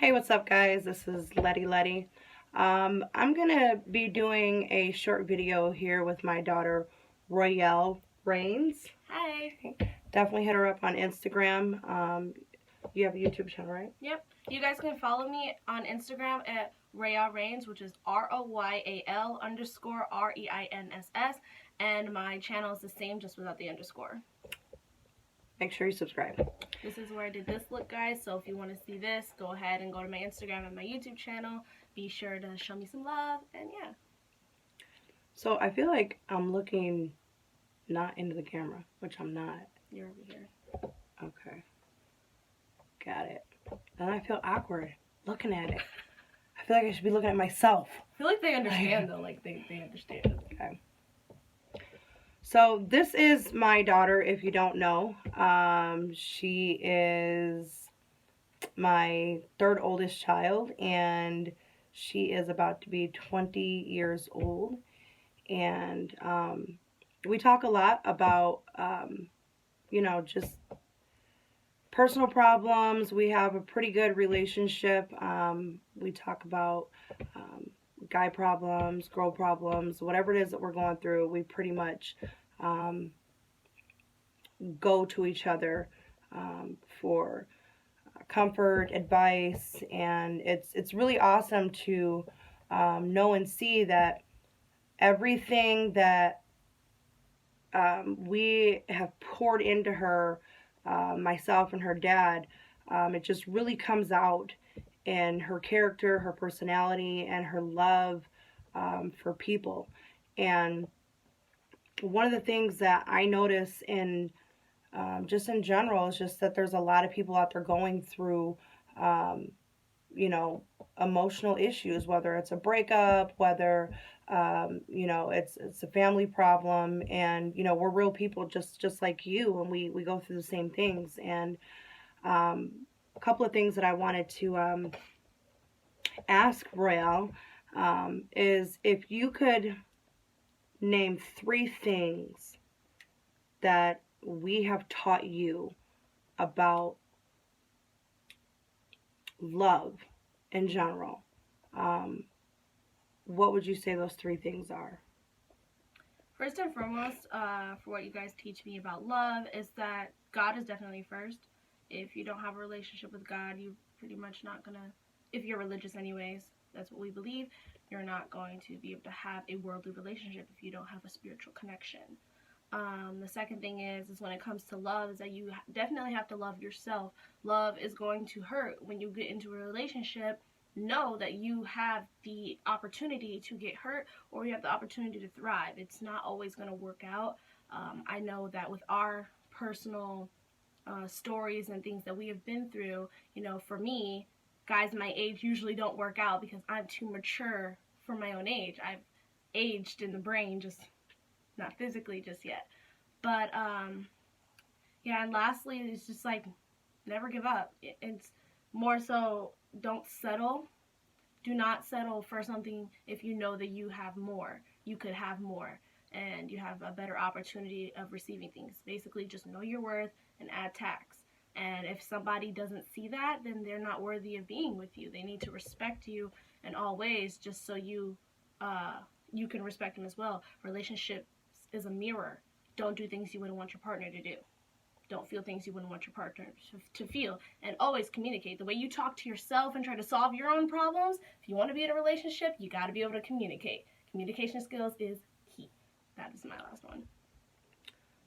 Hey, what's up, guys? This is Letty. I'm gonna be doing a short video here with my daughter, Royale Rains. Hi. Definitely hit her up on Instagram. You have a YouTube channel, right? Yep. You guys can follow me on Instagram at Royale Rains, which is ROYAL_REINSS, and my channel is the same, just without the underscore. Make sure you subscribe. This is where I did this look, guys. So if you want to see this, go ahead and go to my Instagram and my YouTube channel. Be sure to show me some love, and yeah. So I feel like I'm looking not into the camera, which I'm not. You're over here. Okay. Got it. And I feel awkward looking at it. I feel like I should be looking at myself. I feel like they understand, though. Like, they understand. Okay. So this is my daughter, if you don't know. She is my third oldest child, and she is about to be 20 years old. And we talk a lot about, just personal problems. We have a pretty good relationship. We talk about guy problems, girl problems, whatever it is that we're going through. We pretty much go to each other for comfort, advice, and it's really awesome to know and see that everything that we have poured into her, myself and her dad, it just really comes out in her character, her personality, and her love for people. And one of the things that I notice in just in general is just that there's a lot of people out there going through, um, you know, emotional issues, whether it's a breakup, whether it's a family problem, and we're real people just like you, and we go through the same things. And a couple of things that I wanted to ask Royale is if you could name three things that we have taught you about love in general. Um, what would you say those three things are? First and foremost, for what you guys teach me about love, is that God is definitely first. If you don't have a relationship with God, you're pretty much not gonna, if you're religious anyways, that's what we believe, you're not going to be able to have a worldly relationship if you don't have a spiritual connection. The second thing is when it comes to love, is that you definitely have to love yourself. Love is going to hurt when you get into a relationship. Know that you have the opportunity to get hurt, or you have the opportunity to thrive. It's not always going to work out. I know that with our personal stories and things that we have been through, for me, guys my age usually don't work out because I'm too mature for my own age. I've aged in the brain, just not physically just yet. But yeah, and lastly, it's just like never give up. It's more so don't settle. Do not settle for something if you know that you have more. You could have more, and you have a better opportunity of receiving things. Basically, just know your worth and add tax. And if somebody doesn't see that, then they're not worthy of being with you. They need to respect you in all ways, just so you can respect them as well. Relationships is a mirror. Don't do things you wouldn't want your partner to do. Don't feel things you wouldn't want your partner to feel. And always communicate. The way you talk to yourself and try to solve your own problems, if you want to be in a relationship, you got to be able to communicate. Communication skills is key. That is my last one.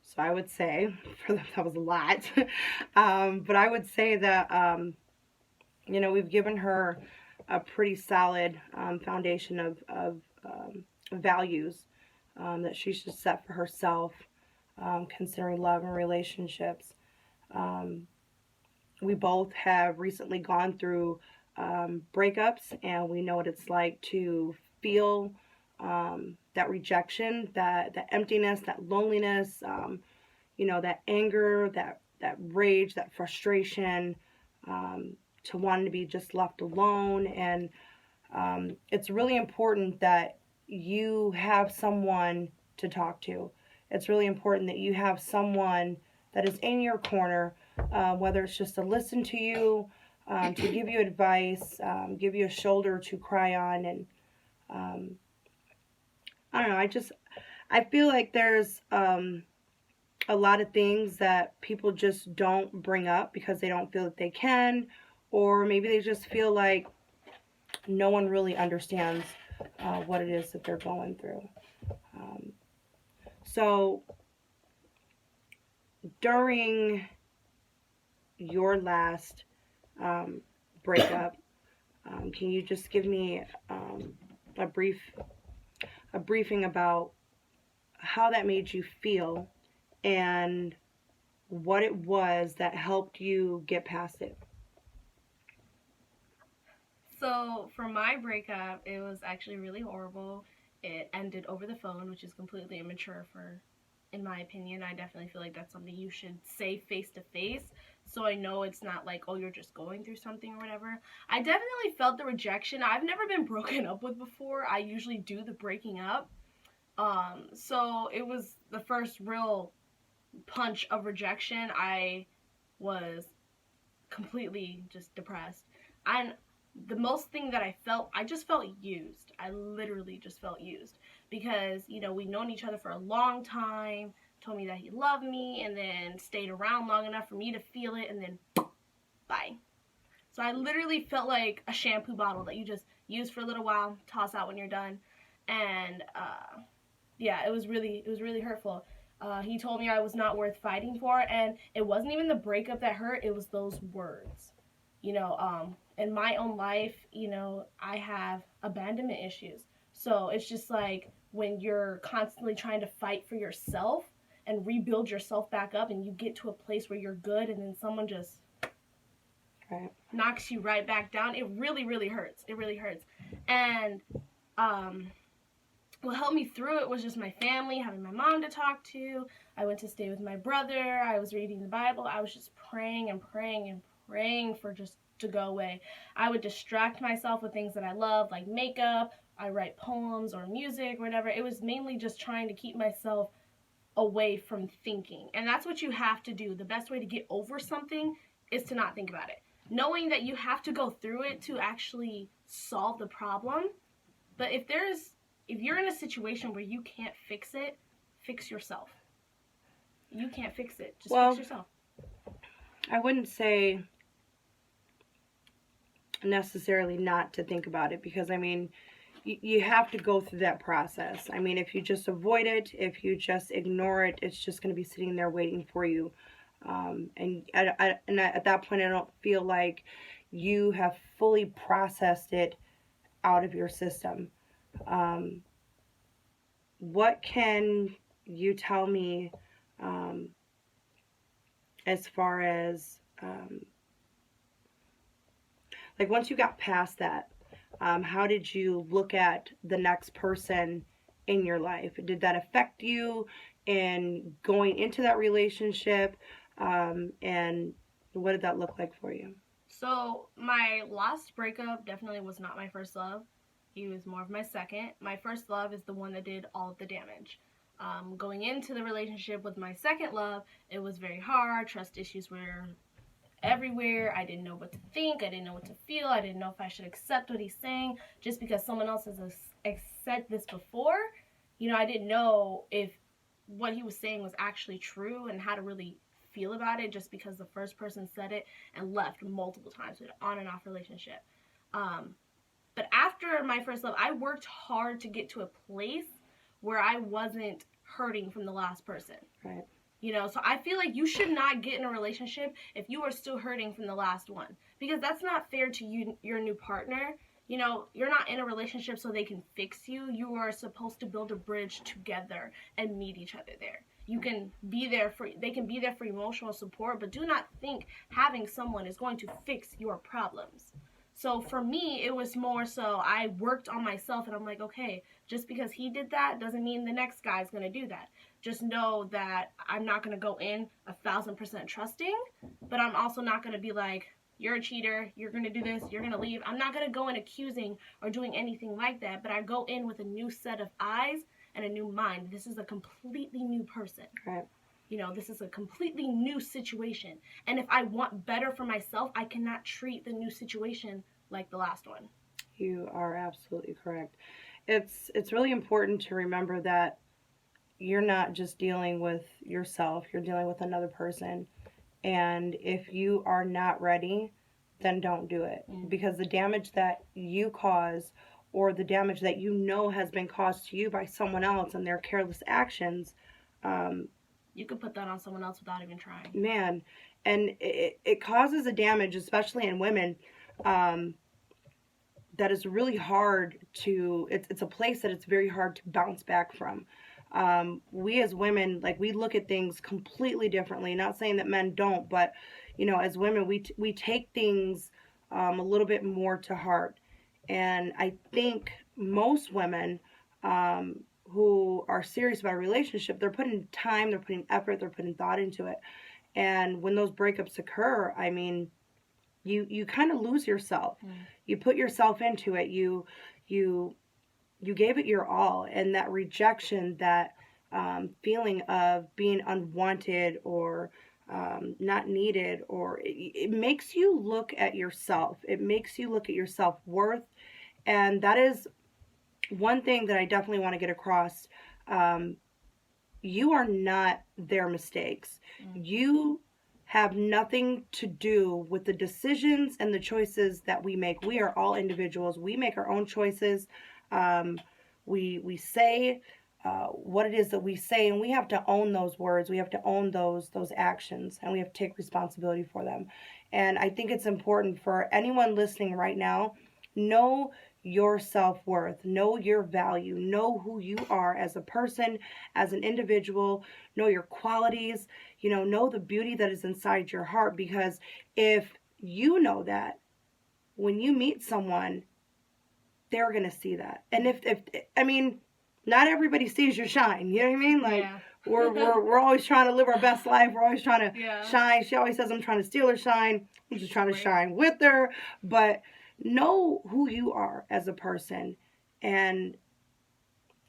So I would say, that was a lot, but I would say that, we've given her a pretty solid foundation of values that she should set for herself, considering love and relationships. Um, we both have recently gone through breakups, and we know what it's like to feel that rejection, that emptiness, that loneliness, that anger, that rage, that frustration, to wanting to be just left alone. And it's really important that you have someone to talk to. It's really important that you have someone that is in your corner, whether it's just to listen to you, to give you advice, give you a shoulder to cry on, and I don't know. I feel like there's a lot of things that people just don't bring up because they don't feel that they can, or maybe they just feel like no one really understands what it is that they're going through. Um, so during your last um, breakup, can you just give me a briefing about how that made you feel and what it was that helped you get past it? So for my breakup, it was actually really horrible. It ended over the phone, which is completely immature for, in my opinion. I definitely feel like that's something you should say face to face. So I know it's not like, oh, you're just going through something or whatever. I definitely felt the rejection. I've never been broken up with before. I usually do the breaking up. So it was the first real punch of rejection. I was completely just depressed. And the most thing that I felt, I just felt used. I literally just felt used because, you know, we'd known each other for a long time, told me that he loved me, and then stayed around long enough for me to feel it, and then bye. So I literally felt like a shampoo bottle that you just use for a little while, toss out when you're done. And yeah, it was really hurtful. He told me I was not worth fighting for, and it wasn't even the breakup that hurt, it was those words. You know, in my own life, you know, I have abandonment issues. So it's just like when you're constantly trying to fight for yourself and rebuild yourself back up, and you get to a place where you're good, and then someone just Right. knocks you right back down, it really, really hurts. It really hurts. And um, what helped me through it was just my family, having my mom to talk to. I went to stay with my brother. I was reading the Bible. I was just praying and praying and praying for just to go away. I would distract myself with things that I love, like makeup. I write poems or music or whatever. It was mainly just trying to keep myself away from thinking. And that's what you have to do. The best way to get over something is to not think about it. Knowing that you have to go through it to actually solve the problem. But if you're in a situation where you can't fix it, fix yourself. You can't fix it. Just Well, fix yourself. I wouldn't say necessarily not to think about it because I mean, you have to go through that process. I mean, if you just avoid it, if you just ignore it, it's just going to be sitting there waiting for you. At that point, I don't feel like you have fully processed it out of your system. Um, what can you tell me um, as far as like once you got past that, how did you look at the next person in your life? Did that affect you in going into that relationship? And what did that look like for you? So my last breakup definitely was not my first love. He was more of my second. My first love is the one that did all of the damage. Going into the relationship with my second love, it was very hard. Trust issues were everywhere. I didn't know what to think. I didn't know what to feel. I didn't know if I should accept what he's saying just because someone else has said this before. You know, I didn't know if what he was saying was actually true and how to really feel about it just because the first person said it and left multiple times with an on and off relationship. Um, but after my first love, I worked hard to get to a place where I wasn't hurting from the last person. Right. You know, so I feel like you should not get in a relationship if you are still hurting from the last one, because that's not fair to you, your new partner. You know, you're not in a relationship so they can fix you. You are supposed to build a bridge together and meet each other there. You can be there for, they can be there for emotional support, but do not think having someone is going to fix your problems. So for me, it was more so I worked on myself and I'm like, okay, just because he did that doesn't mean the next guy is going to do that. Just know that I'm not going to go in 1,000% trusting, but I'm also not going to be like, you're a cheater, you're going to do this, you're going to leave. I'm not going to go in accusing or doing anything like that, but I go in with a new set of eyes and a new mind. This is a completely new person. Right. this is a completely new situation. And if I want better for myself, I cannot treat the new situation like the last one. You are absolutely correct. It's really important to remember that you're not just dealing with yourself, you're dealing with another person. And if you are not ready, then don't do it. Because the damage that you cause, or the damage that you know has been caused to you by someone else and their careless actions, um, You could put that on someone else without even trying. man, and it causes a damage, especially in women, um, that is really hard to, it's a place that it's very hard to bounce back from. We as women, like, we look at things completely differently. Not saying that men don't, but as women, we take things a little bit more to heart. And I think most women, who are serious about a relationship, they're putting time, they're putting effort, they're putting thought into it. And when those breakups occur, I mean, you kind of lose yourself. You put yourself into it. You gave it your all, and that rejection, that feeling of being unwanted, or not needed, or it makes you look at yourself. It makes you look at your self-worth, and that is one thing that I definitely want to get across. You are not their mistakes. You have nothing to do with the decisions and the choices that we make. We are all individuals. We make our own choices. We say what it is that we say, and we have to own those words. We have to own those actions, and we have to take responsibility for them. And I think it's important for anyone listening right now, know your self-worth, know your value, know who you are as a person, as an individual, know your qualities, know the beauty that is inside your heart. Because if you know that, when you meet someone, they're going to see that. And if I mean, not everybody sees your shine, you know what I mean? Like, Yeah. we're always trying to live our best life. We're always trying to Yeah. shine. She always says I'm trying to steal her shine. I'm just trying to shine with her. But know who you are as a person, and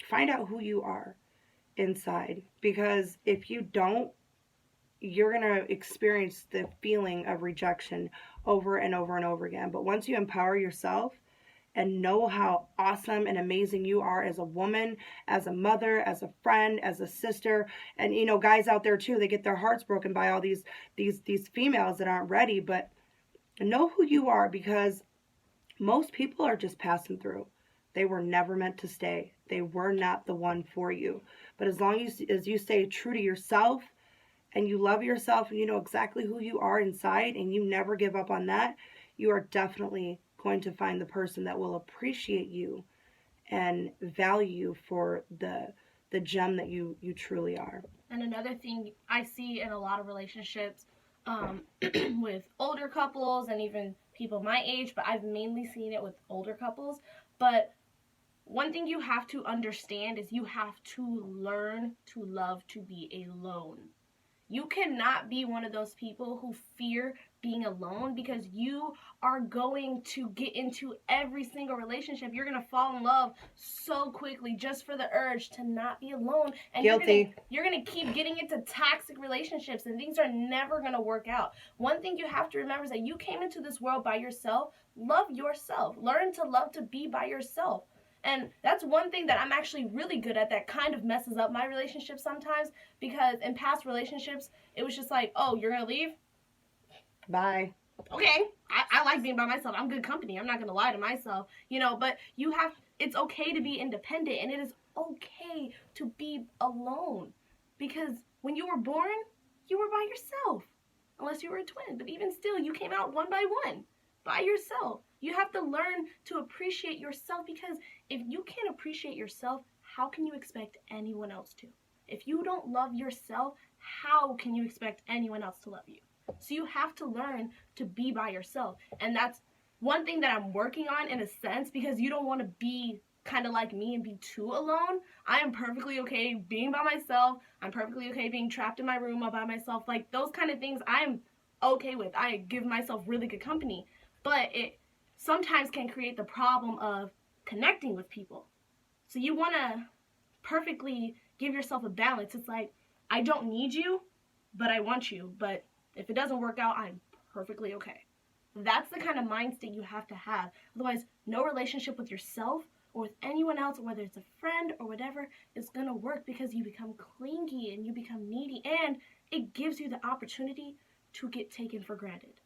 find out who you are inside. Because if you don't, you're going to experience the feeling of rejection over and over and over again. But once you empower yourself and know how awesome and amazing you are as a woman, as a mother, as a friend, as a sister, and guys out there too, they get their hearts broken by all these females that aren't ready. But know who you are, because most people are just passing through. They were never meant to stay. They were not the one for you. But as long as you stay true to yourself, and you love yourself, and you know exactly who you are inside, and you never give up on that, you are definitely going to find the person that will appreciate you and value you for the gem that you truly are. And another thing I see in a lot of relationships, with older couples and even people my age, but I've mainly seen it with older couples. But one thing you have to understand is you have to learn to love to be alone. You cannot be one of those people who fear being alone, because you are going to get into every single relationship. You're going to fall in love so quickly just for the urge to not be alone. And Guilty. You're going to keep getting into toxic relationships, and things are never going to work out. One thing you have to remember is that you came into this world by yourself. Love yourself. Learn to love to be by yourself. And that's one thing that I'm actually really good at that kind of messes up my relationship sometimes, because in past relationships, it was just like, oh, you're going to leave? Bye. Okay, I like being by myself. I'm good company. I'm not going to lie to myself, but it's okay to be independent, and it is okay to be alone, because when you were born, you were by yourself, unless you were a twin. But even still, you came out one by one, by yourself. You have to learn to appreciate yourself, because if you can't appreciate yourself, how can you expect anyone else to? If you don't love yourself, how can you expect anyone else to love you? So you have to learn to be by yourself. And that's one thing that I'm working on, in a sense, because you don't want to be kind of like me and be too alone. I am perfectly okay being by myself. I'm perfectly okay being trapped in my room all by myself. Like, those kind of things I'm okay with. I give myself really good company. But it sometimes can create the problem of connecting with people. So you want to perfectly give yourself a balance. It's like, I don't need you, but I want you. But if it doesn't work out, I'm perfectly okay. That's the kind of mind state you have to have. Otherwise, no relationship with yourself or with anyone else, whether it's a friend or whatever, is going to work because you become clingy and you become needy. And it gives you the opportunity to get taken for granted.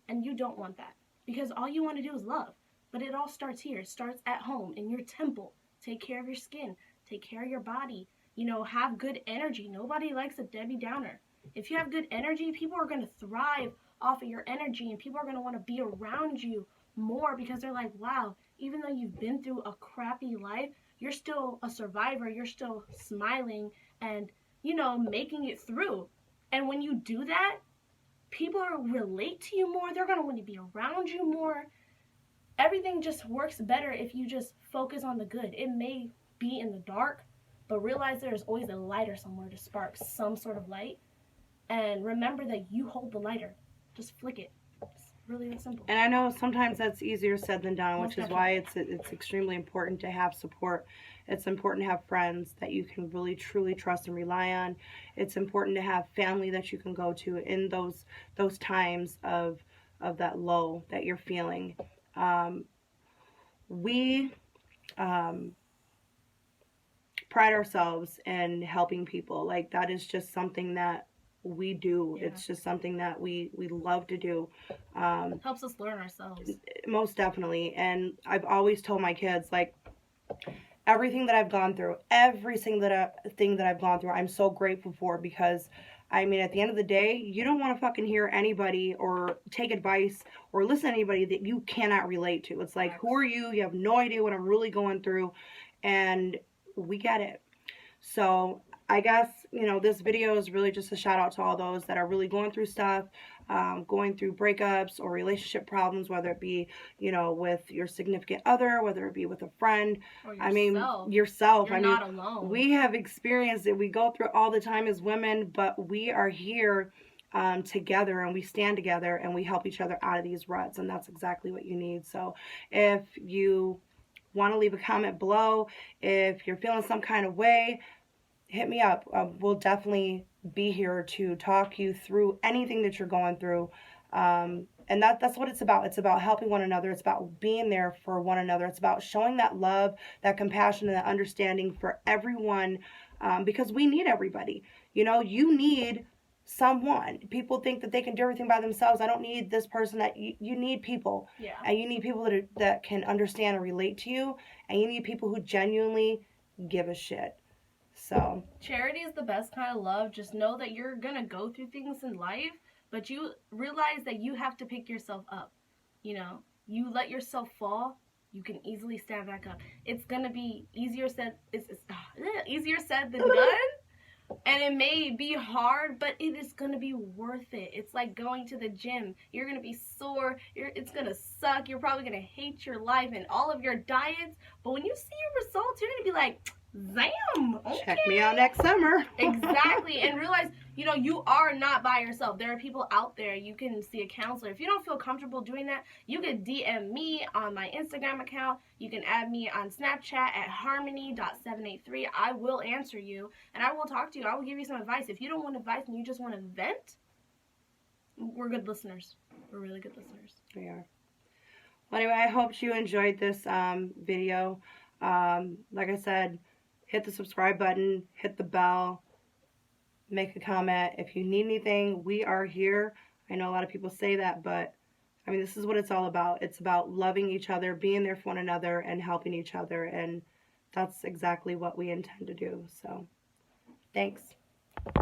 And you don't want that because all you want to do is love. But it all starts here. It starts at home, in your temple. Take care of your skin. Take care of your body. You know, have good energy. Nobody likes a Debbie Downer. If you have good energy, people are going to thrive off of your energy, and people are going to want to be around you more because they're like, wow, even though you've been through a crappy life, you're still a survivor. You're still smiling and, you know, making it through. And when you do that, people relate to you more. They're going to want to be around you more. Everything just works better if you just focus on the good. It may be in the dark, but realize there's always a lighter somewhere to spark some sort of light. And remember that you hold the lighter. Just flick it. It's really that simple. And I know sometimes that's easier said than done, Most which is why it's extremely important to have support. It's important to have friends that you can really truly trust and rely on. It's important to have family that you can go to in those times of that low that you're feeling. We pride ourselves in helping people. Like, that is just something that we do. Yeah. It's just something that we love to do. Helps us learn ourselves. Most definitely. And I've always told my kids, like, everything that I've gone through, every single thing that I've gone through, I'm so grateful for, because I mean, at the end of the day, you don't want to fucking hear anybody or take advice or listen to anybody that you cannot relate to. It's like, who are you? You have no idea what I'm really going through, and we get it. So I guess, you know, this video is really just a shout out to all those that are really going through stuff, going through breakups or relationship problems, whether it be, you know, with your significant other, whether it be with a friend. Or yourself. I mean, yourself. You're not alone. We have experienced it. We go through it all the time as women, but we are here together, and we stand together, and we help each other out of these ruts, and that's exactly what you need. So if you want to leave a comment below, if you're feeling some kind of way, hit me up. We'll definitely be here to talk you through anything that you're going through. And that's what it's about. It's about helping one another. It's about being there for one another. It's about showing that love, that compassion, and that understanding for everyone, because we need everybody. You know, you need someone. People think that they can do everything by themselves. I don't need this person. That you need people. Yeah. And you need people that can understand and relate to you. And you need people who genuinely give a shit. So charity is the best kind of love. Just know that you're gonna go through things in life, but you realize that you have to pick yourself up. You know, you let yourself fall, you can easily stand back up. It's gonna be easier said. It's easier said than done, and it may be hard, but it is gonna be worth it. It's like going to the gym. You're gonna be sore. It's gonna suck. You're probably gonna hate your life and all of your diets. But when you see your results, you're gonna be like, damn, okay. Check me out next summer. Exactly. And realize, you know, you are not by yourself. There are people out there. You can see a counselor. If you don't feel comfortable doing that, you can DM me on my Instagram account. You can add me on Snapchat at harmony.783. I will answer you, and I will talk to you. I will give you some advice. If you don't want advice and you just want to vent, we're good listeners. We're really good listeners. We are. Well, anyway, I hope you enjoyed this video. Like I said, hit the subscribe button, hit the bell, make a comment. If you need anything, we are here. I know a lot of people say that, but I mean, this is what it's all about. It's about loving each other, being there for one another, and helping each other. And that's exactly what we intend to do. So, thanks.